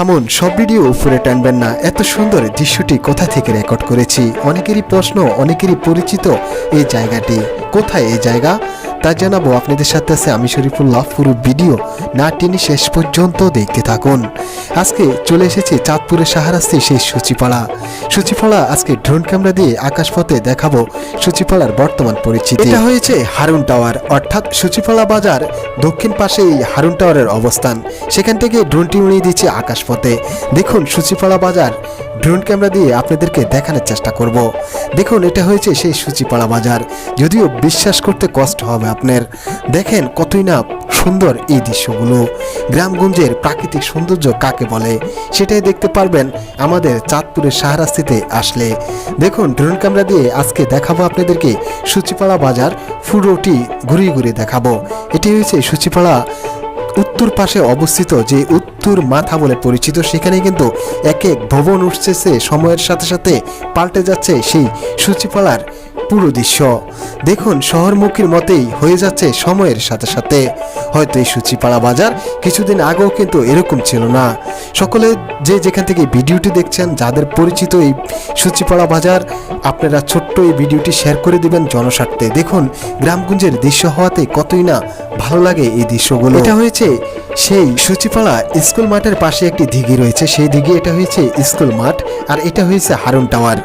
থামুন, সব ভিডিও উপরে টানবেন না। এত সুন্দর দৃশ্যটি কোথা থেকে রেকর্ড করেছি? অনেকেরই প্রশ্ন, অনেকেরই পরিচিত এই জায়গাটি। কোথায় এই জায়গা তা জানাবো আপনাদের সাথে। আছে আমি শরীফুল্লাহ। পুরো ভিডিও না টেনে শেষ পর্যন্ত দেখতে থাকুন। আজকে চলে এসেছি চাঁদপুরের শাহরাস্তি সেই সূচিপাড়া। আজকে ড্রোন ক্যামেরা দিয়ে আকাশপথে দেখাবো সূচিপাড়ার বর্তমান পরিচিতি। এটা হয়েছে হারুন টাওয়ার, অর্থাৎ সূচিপাড়া বাজার দক্ষিণ পাশে এই হারুন টাওয়ারের অবস্থান। সেখান থেকে ড্রোনটি উড়িয়ে দিচ্ছে আকাশপথে। দেখুন সূচিপাড়া বাজার ড্রোন ক্যামেরা দিয়ে আপনাদেরকে দেখানোর চেষ্টা করব। দেখুন এটা হয়েছে সেই সূচিপাড়া বাজার, যদিও বিশ্বাস করতে কষ্ট হবে আপনার। দেখেন কতই না সুন্দর এই দৃশ্যগুলো। গ্রামগঞ্জের প্রাকৃতিক সৌন্দর্য কাকে বলে সেটাই দেখতে পারবেন আমাদের চাঁদপুরের শাহরাস্তিতে আসলে। দেখুন ড্রোন ক্যামেরা দিয়ে আজকে দেখাবো আপনাদেরকে সূচিপাড়া বাজার, পুরোটি ঘুরিয়ে ঘুরিয়ে দেখাবো। এটি হয়েছে সূচিপাড়া উত্তর পাশে অবস্থিত, যে উত্তর মাথা বলে পরিচিত। সেখানে কিন্তু এক এক ভবন উঠছে, সময়ের সাথে সাথে পাল্টে যাচ্ছে সেই সূচিপাড়ার পুরো দৃশ্য। দেখুন শহরমুখীর মতেই হয়ে যাচ্ছে সময়ের সাথে সাথে। হয়তো এই সূচিপাড়া বাজার কিছুদিন আগেও কিন্তু এরকম ছিল না। সকলে যে যেখান থেকে ভিডিওটি দেখছেন, যাদের পরিচিত এই সূচিপাড়া বাজার, আপনারা ছোট্ট এই ভিডিওটি শেয়ার করে দিবেন জনস্বার্থে। দেখুন গ্রামগঞ্জের দৃশ্য হওয়াতে কতই না ভালো লাগে এই দৃশ্যগুলো। এটা হয়েছে সেই সূচিপাড়া স্কুল মাঠের পাশে একটি দিঘি রয়েছে, সেই দিঘি। এটা হয়েছে স্কুল মাঠ, আর এটা হয়েছে হারুন টাওয়ার।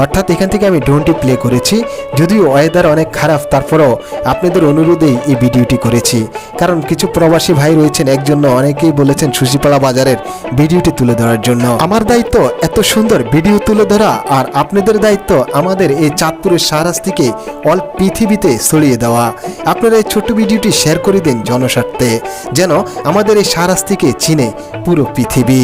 অর্থাৎ এখান থেকে আমি ড্রোনটি প্লে করেছি, যদিও ওয়েদার অনেক খারাপ, তারপরেও আপনাদের অনুরোধেই এই ভিডিওটি করেছি। কারণ কিছু প্রবাসী ভাই রয়েছেন, একজন্য অনেকেই বলেছেন সূচিপাড়া বাজারের ভিডিওটি তুলে ধরার জন্য। আমার দায়িত্ব এত সুন্দর ভিডিও তুলে ধরা, আর আপনাদের দায়িত্ব আমাদের এই চাঁদপুরের শাহরাস্তিকে অল পৃথিবীতে ছড়িয়ে দেওয়া। আপনারা এই ছোট্ট ভিডিওটি শেয়ার করে দিন জনস্বার্থে, যেন আমাদের এই শাহরাস্তিকে চিনে পুরো পৃথিবী।